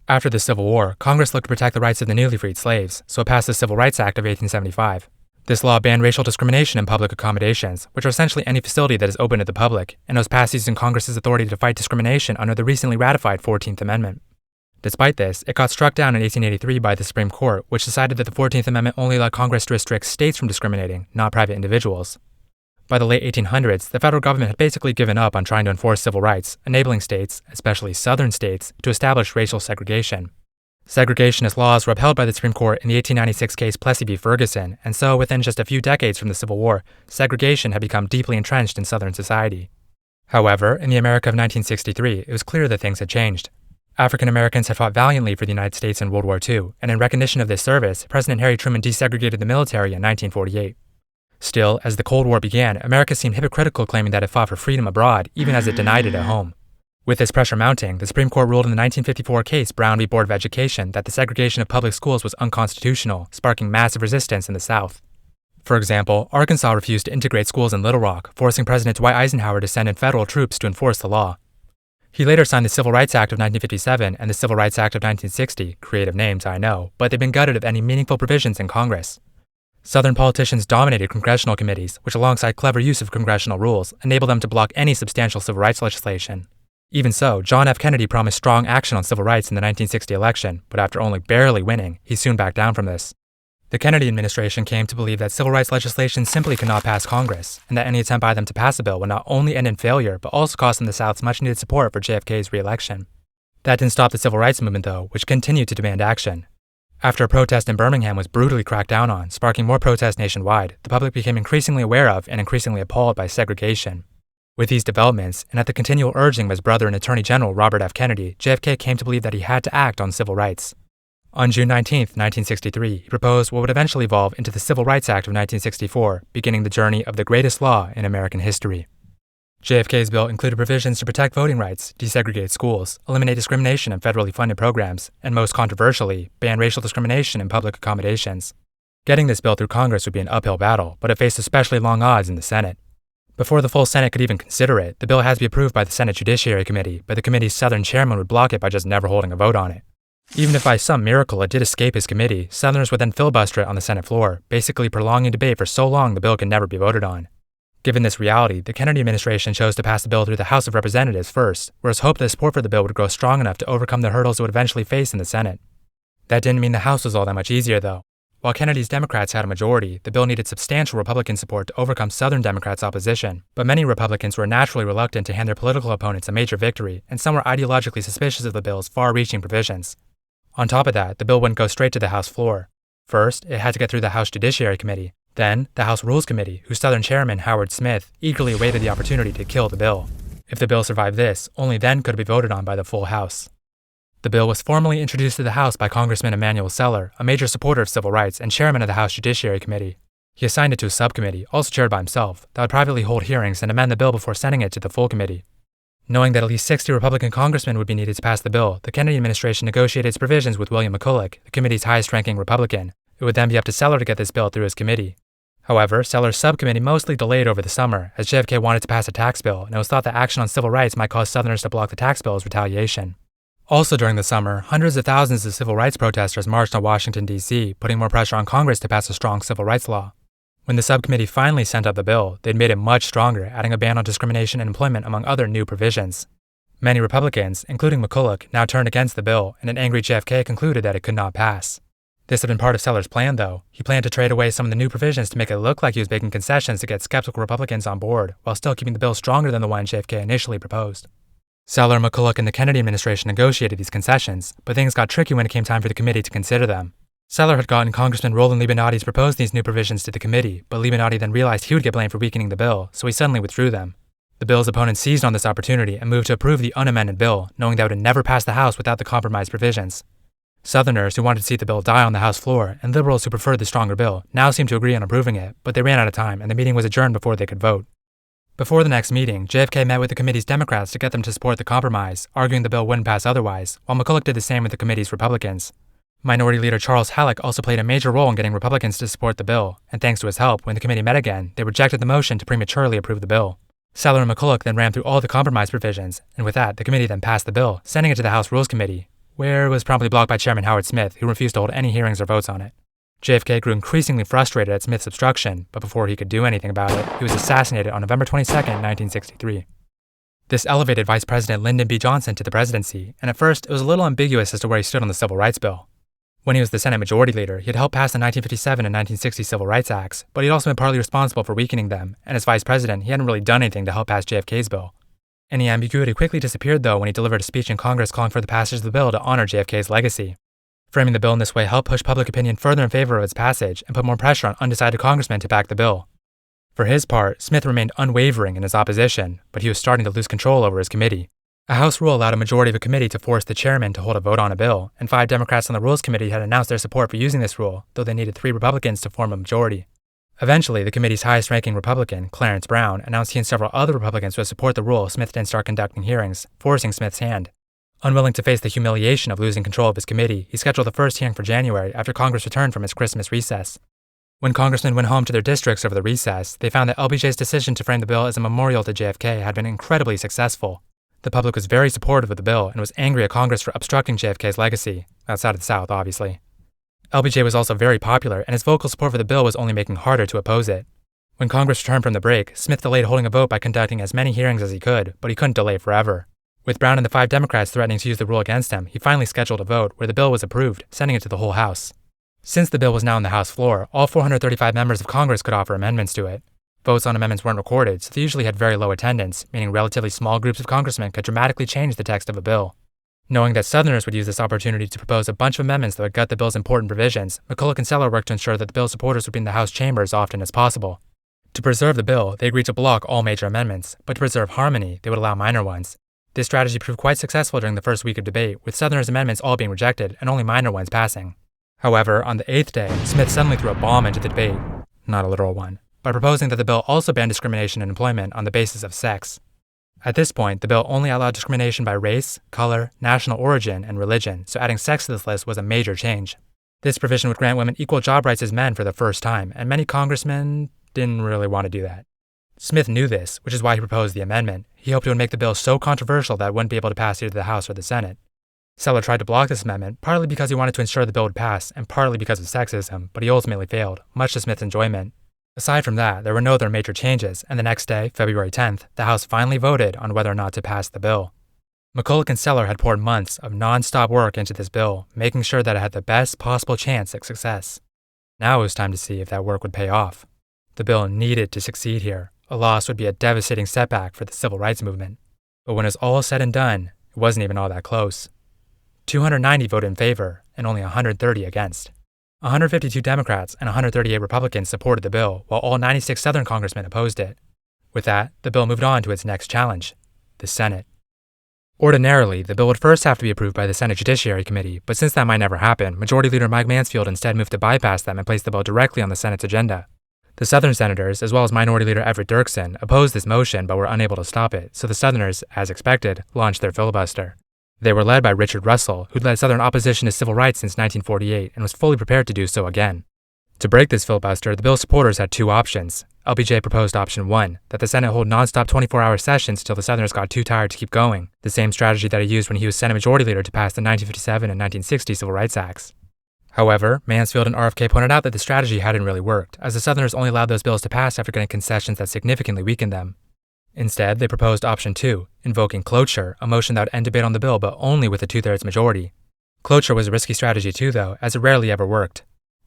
After the Civil War, Congress looked to protect the rights of the newly freed slaves, so it passed the Civil Rights Act of 1875. This law banned racial discrimination in public accommodations, which are essentially any facility that is open to the public, and was passed using Congress's authority to fight discrimination under the recently ratified 14th Amendment. Despite this, it got struck down in 1883 by the Supreme Court, which decided that the 14th Amendment only allowed Congress to restrict states from discriminating, not private individuals. By the late 1800s, the federal government had basically given up on trying to enforce civil rights, enabling states, especially southern states, to establish racial segregation. Segregationist laws were upheld by the Supreme Court in the 1896 case Plessy v. Ferguson, and so within just a few decades from the Civil War, segregation had become deeply entrenched in Southern society. However, in the America of 1963, it was clear that things had changed. African Americans had fought valiantly for the United States in World War II, and in recognition of this service, President Harry Truman desegregated the military in 1948. Still, as the Cold War began, America seemed hypocritical, claiming that it fought for freedom abroad, even as it denied it at home. With this pressure mounting, the Supreme Court ruled in the 1954 case Brown v. Board of Education that the segregation of public schools was unconstitutional, sparking massive resistance in the South. For example, Arkansas refused to integrate schools in Little Rock, forcing President Dwight Eisenhower to send in federal troops to enforce the law. He later signed the Civil Rights Act of 1957 and the Civil Rights Act of 1960, creative names, I know, but they've been gutted of any meaningful provisions in Congress. Southern politicians dominated congressional committees, which alongside clever use of congressional rules, enabled them to block any substantial civil rights legislation. Even so, John F. Kennedy promised strong action on civil rights in the 1960 election, but after only barely winning, he soon backed down from this. The Kennedy administration came to believe that civil rights legislation simply could not pass Congress, and that any attempt by them to pass a bill would not only end in failure, but also cost them the South's much-needed support for JFK's re-election. That didn't stop the civil rights movement, though, which continued to demand action. After a protest in Birmingham was brutally cracked down on, sparking more protests nationwide, the public became increasingly aware of and increasingly appalled by segregation. With these developments, and at the continual urging of his brother and Attorney General Robert F. Kennedy, JFK came to believe that he had to act on civil rights. On June 19, 1963, he proposed what would eventually evolve into the Civil Rights Act of 1964, beginning the journey of the greatest law in American history. JFK's bill included provisions to protect voting rights, desegregate schools, eliminate discrimination in federally funded programs, and most controversially, ban racial discrimination in public accommodations. Getting this bill through Congress would be an uphill battle, but it faced especially long odds in the Senate. Before the full Senate could even consider it, the bill had to be approved by the Senate Judiciary Committee, but the committee's Southern chairman would block it by just never holding a vote on it. Even if by some miracle it did escape his committee, Southerners would then filibuster it on the Senate floor, basically prolonging debate for so long the bill could never be voted on. Given this reality, the Kennedy administration chose to pass the bill through the House of Representatives first, where it was hoped that support for the bill would grow strong enough to overcome the hurdles it would eventually face in the Senate. That didn't mean the House was all that much easier, though. While Kennedy's Democrats had a majority, the bill needed substantial Republican support to overcome Southern Democrats' opposition, but many Republicans were naturally reluctant to hand their political opponents a major victory, and some were ideologically suspicious of the bill's far-reaching provisions. On top of that, the bill wouldn't go straight to the House floor. First, it had to get through the House Judiciary Committee, then the House Rules Committee, whose Southern chairman, Howard Smith, eagerly awaited the opportunity to kill the bill. If the bill survived this, only then could it be voted on by the full House. The bill was formally introduced to the House by Congressman Emanuel Celler, a major supporter of civil rights and chairman of the House Judiciary Committee. He assigned it to a subcommittee, also chaired by himself, that would privately hold hearings and amend the bill before sending it to the full committee. Knowing that at least 60 Republican congressmen would be needed to pass the bill, the Kennedy administration negotiated its provisions with William McCulloch, the committee's highest-ranking Republican. It would then be up to Celler to get this bill through his committee. However, Celler's subcommittee mostly delayed over the summer, as JFK wanted to pass a tax bill, and it was thought that action on civil rights might cause Southerners to block the tax bill as retaliation. Also during the summer, hundreds of thousands of civil rights protesters marched on Washington, D.C., putting more pressure on Congress to pass a strong civil rights law. When the subcommittee finally sent out the bill, they'd made it much stronger, adding a ban on discrimination in employment among other new provisions. Many Republicans, including McCulloch, now turned against the bill, and an angry JFK concluded that it could not pass. This had been part of Celler's plan, though. He planned to trade away some of the new provisions to make it look like he was making concessions to get skeptical Republicans on board, while still keeping the bill stronger than the one JFK initially proposed. Celler, McCulloch, and the Kennedy administration negotiated these concessions, but things got tricky when it came time for the committee to consider them. Celler had gotten Congressman Roland Libinati to propose these new provisions to the committee, but Libinati then realized he would get blamed for weakening the bill, so he suddenly withdrew them. The bill's opponents seized on this opportunity and moved to approve the unamended bill, knowing that it would never pass the House without the compromise provisions. Southerners who wanted to see the bill die on the House floor, and liberals who preferred the stronger bill, now seemed to agree on approving it, but they ran out of time and the meeting was adjourned before they could vote. Before the next meeting, JFK met with the committee's Democrats to get them to support the compromise, arguing the bill wouldn't pass otherwise, while McCulloch did the same with the committee's Republicans. Minority Leader Charles Halleck also played a major role in getting Republicans to support the bill, and thanks to his help, when the committee met again, they rejected the motion to prematurely approve the bill. Celler and McCulloch then ran through all the compromise provisions, and with that, the committee then passed the bill, sending it to the House Rules Committee. where it was promptly blocked by Chairman Howard Smith, who refused to hold any hearings or votes on it. JFK grew increasingly frustrated at Smith's obstruction, but before he could do anything about it, he was assassinated on November 22, 1963. This elevated Vice President Lyndon B. Johnson to the presidency, and at first it was a little ambiguous as to where he stood on the Civil Rights Bill. When he was the Senate Majority Leader, he had helped pass the 1957 and 1960 Civil Rights Acts, but he'd also been partly responsible for weakening them, and as Vice President, he hadn't really done anything to help pass JFK's bill. Any ambiguity quickly disappeared, though, when he delivered a speech in Congress calling for the passage of the bill to honor JFK's legacy. Framing the bill in this way helped push public opinion further in favor of its passage and put more pressure on undecided congressmen to back the bill. For his part, Smith remained unwavering in his opposition, but he was starting to lose control over his committee. A House rule allowed a majority of a committee to force the chairman to hold a vote on a bill, and 5 Democrats on the Rules Committee had announced their support for using this rule, though they needed 3 Republicans to form a majority. Eventually, the committee's highest-ranking Republican, Clarence Brown, announced he and several other Republicans would support the rule if Smith didn't start conducting hearings, forcing Smith's hand. Unwilling to face the humiliation of losing control of his committee, he scheduled the first hearing for January after Congress returned from its Christmas recess. When congressmen went home to their districts over the recess, they found that LBJ's decision to frame the bill as a memorial to JFK had been incredibly successful. The public was very supportive of the bill and was angry at Congress for obstructing JFK's legacy, outside of the South, obviously. LBJ was also very popular, and his vocal support for the bill was only making harder to oppose it. When Congress returned from the break, Smith delayed holding a vote by conducting as many hearings as he could, but he couldn't delay forever. With Brown and the 5 Democrats threatening to use the rule against him, he finally scheduled a vote where the bill was approved, sending it to the whole House. Since the bill was now on the House floor, all 435 members of Congress could offer amendments to it. Votes on amendments weren't recorded, so they usually had very low attendance, meaning relatively small groups of congressmen could dramatically change the text of a bill. Knowing that Southerners would use this opportunity to propose a bunch of amendments that would gut the bill's important provisions, McCulloch and Sellers worked to ensure that the bill's supporters would be in the House chamber as often as possible. To preserve the bill, they agreed to block all major amendments, but to preserve harmony, they would allow minor ones. This strategy proved quite successful during the first week of debate, with Southerners' amendments all being rejected and only minor ones passing. However, on the 8th day, Smith suddenly threw a bomb into the debate, not a literal one, by proposing that the bill also ban discrimination in employment on the basis of sex. At this point, the bill only allowed discrimination by race, color, national origin, and religion, so adding sex to this list was a major change. This provision would grant women equal job rights as men for the first time, and many congressmen didn't really want to do that. Smith knew this, which is why he proposed the amendment. He hoped it would make the bill so controversial that it wouldn't be able to pass either the House or the Senate. Sellers tried to block this amendment, partly because he wanted to ensure the bill would pass, and partly because of sexism, but he ultimately failed, much to Smith's enjoyment. Aside from that, there were no other major changes, and the next day, February 10th, the House finally voted on whether or not to pass the bill. McCulloch and Sellers had poured months of non-stop work into this bill, making sure that it had the best possible chance at success. Now it was time to see if that work would pay off. The bill needed to succeed here. A loss would be a devastating setback for the civil rights movement. But when it was all said and done, it wasn't even all that close. 290 voted in favor, and only 130 against. 152 Democrats and 138 Republicans supported the bill, while all 96 Southern congressmen opposed it. With that, the bill moved on to its next challenge, the Senate. Ordinarily, the bill would first have to be approved by the Senate Judiciary Committee, but since that might never happen, Majority Leader Mike Mansfield instead moved to bypass them and place the bill directly on the Senate's agenda. The Southern senators, as well as Minority Leader Everett Dirksen, opposed this motion but were unable to stop it, so the Southerners, as expected, launched their filibuster. They were led by Richard Russell, who'd led Southern opposition to civil rights since 1948 and was fully prepared to do so again. To break this filibuster, the bill's supporters had 2 options. LBJ proposed option 1, that the Senate hold non-stop 24-hour sessions until the Southerners got too tired to keep going, the same strategy that he used when he was Senate Majority Leader to pass the 1957 and 1960 Civil Rights Acts. However, Mansfield and RFK pointed out that the strategy hadn't really worked, as the Southerners only allowed those bills to pass after getting concessions that significantly weakened them. Instead, they proposed option 2, invoking cloture, a motion that would end debate on the bill but only with a 2/3 majority. Cloture was a risky strategy too, though, as it rarely ever worked.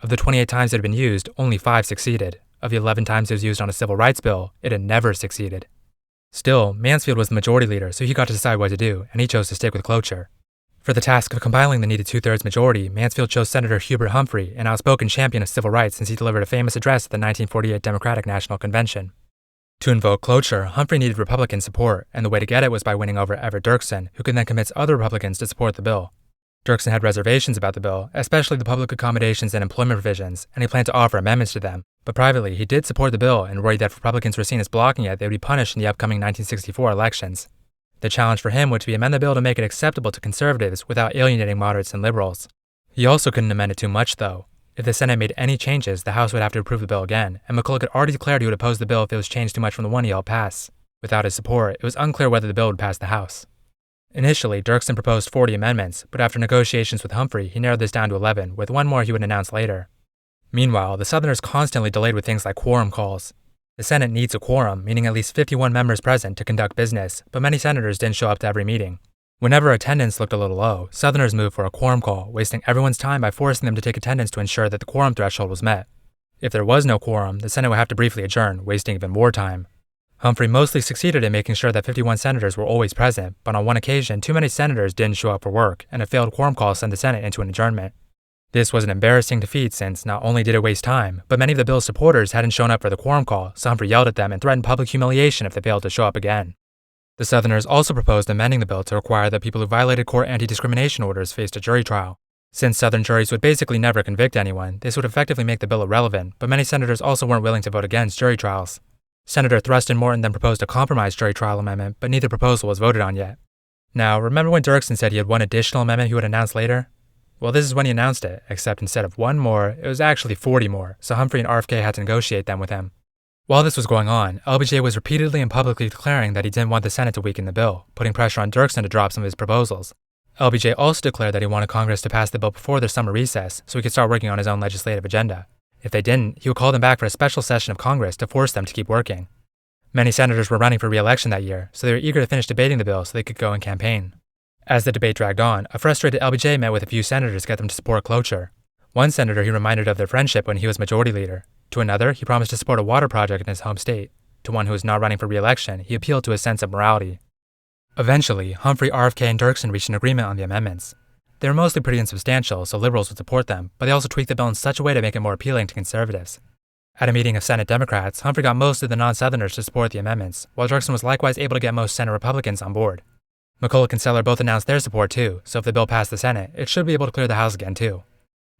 Of the 28 times it had been used, only 5 succeeded. Of the 11 times it was used on a civil rights bill, it had never succeeded. Still, Mansfield was the majority leader, so he got to decide what to do, and he chose to stick with cloture. For the task of compiling the needed 2/3 majority, Mansfield chose Senator Hubert Humphrey, an outspoken champion of civil rights since he delivered a famous address at the 1948 Democratic National Convention. To invoke cloture, Humphrey needed Republican support, and the way to get it was by winning over Everett Dirksen, who could then convince other Republicans to support the bill. Dirksen had reservations about the bill, especially the public accommodations and employment provisions, and he planned to offer amendments to them. But privately, he did support the bill and worried that if Republicans were seen as blocking it, they would be punished in the upcoming 1964 elections. The challenge for him was to amend the bill to make it acceptable to conservatives without alienating moderates and liberals. He also couldn't amend it too much, though. If the Senate made any changes, the House would have to approve the bill again, and McCulloch had already declared he would oppose the bill if it was changed too much from the one he helped pass. Without his support, it was unclear whether the bill would pass the House. Initially, Dirksen proposed 40 amendments, but after negotiations with Humphrey, he narrowed this down to 11, with one more he would announce later. Meanwhile, the Southerners constantly delayed with things like quorum calls. The Senate needs a quorum, meaning at least 51 members present to conduct business, but many senators didn't show up to every meeting. Whenever attendance looked a little low, Southerners moved for a quorum call, wasting everyone's time by forcing them to take attendance to ensure that the quorum threshold was met. If there was no quorum, the Senate would have to briefly adjourn, wasting even more time. Humphrey mostly succeeded in making sure that 51 senators were always present, but on one occasion, too many senators didn't show up for work, and a failed quorum call sent the Senate into an adjournment. This was an embarrassing defeat since not only did it waste time, but many of the bill's supporters hadn't shown up for the quorum call, so Humphrey yelled at them and threatened public humiliation if they failed to show up again. The Southerners also proposed amending the bill to require that people who violated court anti-discrimination orders faced a jury trial. Since Southern juries would basically never convict anyone, this would effectively make the bill irrelevant, but many senators also weren't willing to vote against jury trials. Senator Thruston Morton then proposed a compromise jury trial amendment, but neither proposal was voted on yet. Now, remember when Dirksen said he had one additional amendment he would announce later? Well, this is when he announced it, except instead of one more, it was actually 40 more, so Humphrey and RFK had to negotiate them with him. While this was going on, LBJ was repeatedly and publicly declaring that he didn't want the Senate to weaken the bill, putting pressure on Dirksen to drop some of his proposals. LBJ also declared that he wanted Congress to pass the bill before their summer recess so he could start working on his own legislative agenda. If they didn't, he would call them back for a special session of Congress to force them to keep working. Many senators were running for re-election that year, so they were eager to finish debating the bill so they could go and campaign. As the debate dragged on, a frustrated LBJ met with a few senators to get them to support cloture. One senator he reminded of their friendship when he was majority leader. To another, he promised to support a water project in his home state. To one who was not running for re-election, he appealed to his sense of morality. Eventually, Humphrey, RFK, and Dirksen reached an agreement on the amendments. They were mostly pretty insubstantial, so liberals would support them, but they also tweaked the bill in such a way to make it more appealing to conservatives. At a meeting of Senate Democrats, Humphrey got most of the non-Southerners to support the amendments, while Dirksen was likewise able to get most Senate Republicans on board. McCulloch and Seller both announced their support too, so if the bill passed the Senate, it should be able to clear the House again too.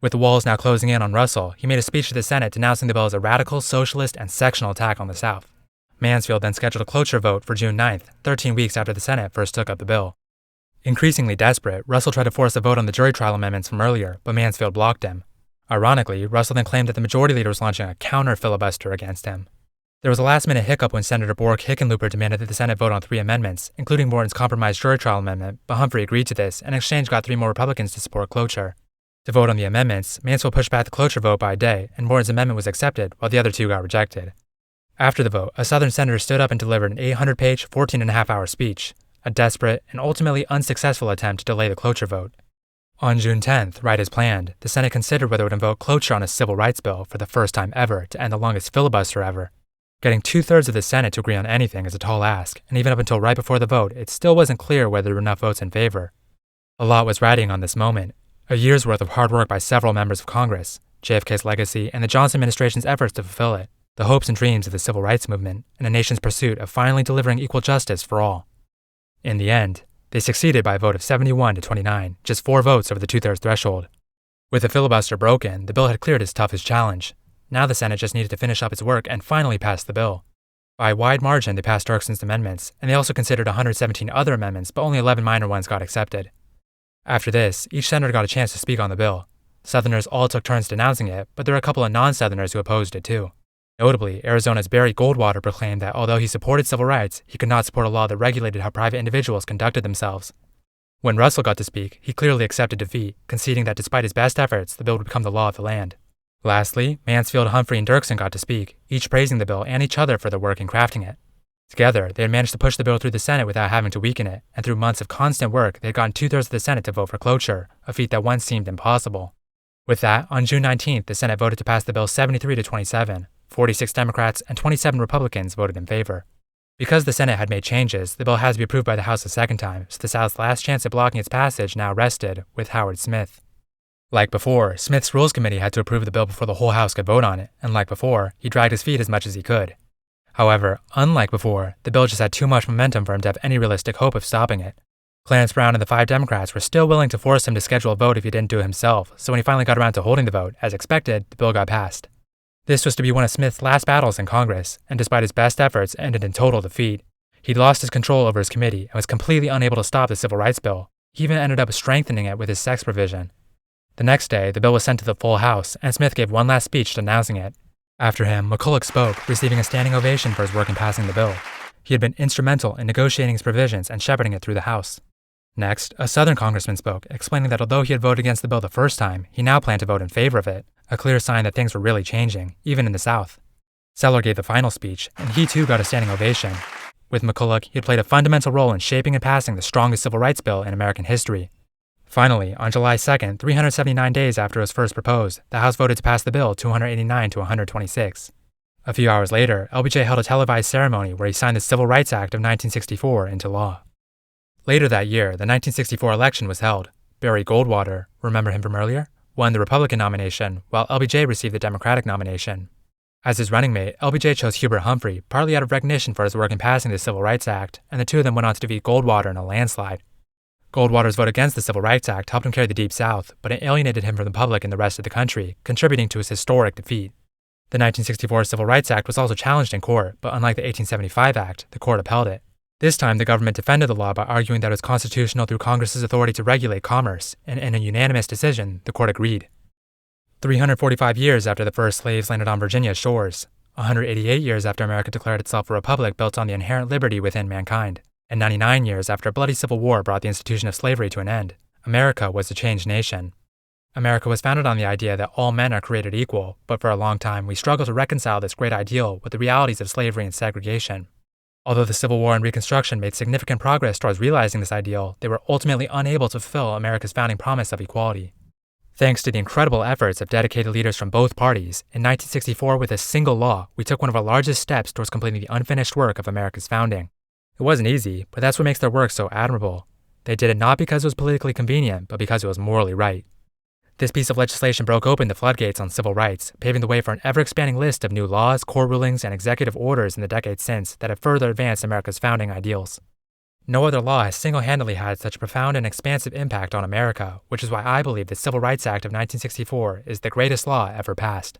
With the walls now closing in on Russell, he made a speech to the Senate denouncing the bill as a radical, socialist, and sectional attack on the South. Mansfield then scheduled a cloture vote for June 9th, 13 weeks after the Senate first took up the bill. Increasingly desperate, Russell tried to force a vote on the jury trial amendments from earlier, but Mansfield blocked him. Ironically, Russell then claimed that the majority leader was launching a counter-filibuster against him. There was a last-minute hiccup when Senator Bork Hickenlooper demanded that the Senate vote on 3 amendments, including Morton's compromise jury trial amendment, but Humphrey agreed to this, and in exchange got 3 more Republicans to support cloture. To vote on the amendments, Mansfield pushed back the cloture vote by a day, and Morton's amendment was accepted, while the other 2 got rejected. After the vote, a Southern senator stood up and delivered an 800-page, 14.5-hour speech, a desperate and ultimately unsuccessful attempt to delay the cloture vote. On June 10th, right as planned, the Senate considered whether it would invoke cloture on a civil rights bill for the first time ever to end the longest filibuster ever. Getting 2/3 of the Senate to agree on anything is a tall ask, and even up until right before the vote, it still wasn't clear whether there were enough votes in favor. A lot was riding on this moment. A year's worth of hard work by several members of Congress, JFK's legacy, and the Johnson administration's efforts to fulfill it, the hopes and dreams of the civil rights movement, and a nation's pursuit of finally delivering equal justice for all. In the end, they succeeded by a vote of 71 to 29, just 4 votes over the 2/3 threshold. With the filibuster broken, the bill had cleared its toughest challenge. Now the Senate just needed to finish up its work and finally pass the bill. By a wide margin, they passed Dirksen's amendments, and they also considered 117 other amendments, but only 11 minor ones got accepted. After this, each senator got a chance to speak on the bill. Southerners all took turns denouncing it, but there were a couple of non-Southerners who opposed it too. Notably, Arizona's Barry Goldwater proclaimed that although he supported civil rights, he could not support a law that regulated how private individuals conducted themselves. When Russell got to speak, he clearly accepted defeat, conceding that despite his best efforts, the bill would become the law of the land. Lastly, Mansfield, Humphrey, and Dirksen got to speak, each praising the bill and each other for their work in crafting it. Together, they had managed to push the bill through the Senate without having to weaken it, and through months of constant work, they had gotten 2/3 of the Senate to vote for cloture, a feat that once seemed impossible. With that, on June 19th, the Senate voted to pass the bill 73 to 27. 46 Democrats and 27 Republicans voted in favor. Because the Senate had made changes, the bill has to be approved by the House a second time, so the South's last chance at blocking its passage now rested with Howard Smith. Like before, Smith's Rules Committee had to approve the bill before the whole House could vote on it, and like before, he dragged his feet as much as he could. However, unlike before, the bill just had too much momentum for him to have any realistic hope of stopping it. Clarence Brown and the 5 Democrats were still willing to force him to schedule a vote if he didn't do it himself, so when he finally got around to holding the vote, as expected, the bill got passed. This was to be one of Smith's last battles in Congress, and despite his best efforts, ended in total defeat. He'd lost his control over his committee and was completely unable to stop the Civil Rights Bill. He even ended up strengthening it with his sex provision. The next day, the bill was sent to the full House, and Smith gave one last speech denouncing it. After him, McCulloch spoke, receiving a standing ovation for his work in passing the bill. He had been instrumental in negotiating its provisions and shepherding it through the House. Next, a Southern congressman spoke, explaining that although he had voted against the bill the first time, he now planned to vote in favor of it, a clear sign that things were really changing, even in the South. Sellers gave the final speech, and he too got a standing ovation. With McCulloch, he had played a fundamental role in shaping and passing the strongest civil rights bill in American history. Finally, on July 2nd, 379 days after it was first proposed, the House voted to pass the bill 289 to 126. A few hours later, LBJ held a televised ceremony where he signed the Civil Rights Act of 1964 into law. Later that year, the 1964 election was held. Barry Goldwater, remember him from earlier, won the Republican nomination, while LBJ received the Democratic nomination. As his running mate, LBJ chose Hubert Humphrey, partly out of recognition for his work in passing the Civil Rights Act, and the two of them went on to defeat Goldwater in a landslide. Goldwater's vote against the Civil Rights Act helped him carry the Deep South, but it alienated him from the public and the rest of the country, contributing to his historic defeat. The 1964 Civil Rights Act was also challenged in court, but unlike the 1875 Act, the court upheld it. This time, the government defended the law by arguing that it was constitutional through Congress's authority to regulate commerce, and in a unanimous decision, the court agreed. 345 years after the first slaves landed on Virginia's shores, 188 years after America declared itself a republic built on the inherent liberty within mankind, and 99 years after a bloody civil war brought the institution of slavery to an end, America was a changed nation. America was founded on the idea that all men are created equal, but for a long time we struggled to reconcile this great ideal with the realities of slavery and segregation. Although the Civil War and Reconstruction made significant progress towards realizing this ideal, they were ultimately unable to fulfill America's founding promise of equality. Thanks to the incredible efforts of dedicated leaders from both parties, in 1964, with a single law, we took one of our largest steps towards completing the unfinished work of America's founding. It wasn't easy, but that's what makes their work so admirable. They did it not because it was politically convenient, but because it was morally right. This piece of legislation broke open the floodgates on civil rights, paving the way for an ever-expanding list of new laws, court rulings, and executive orders in the decades since that have further advanced America's founding ideals. No other law has single-handedly had such a profound and expansive impact on America, which is why I believe the Civil Rights Act of 1964 is the greatest law ever passed.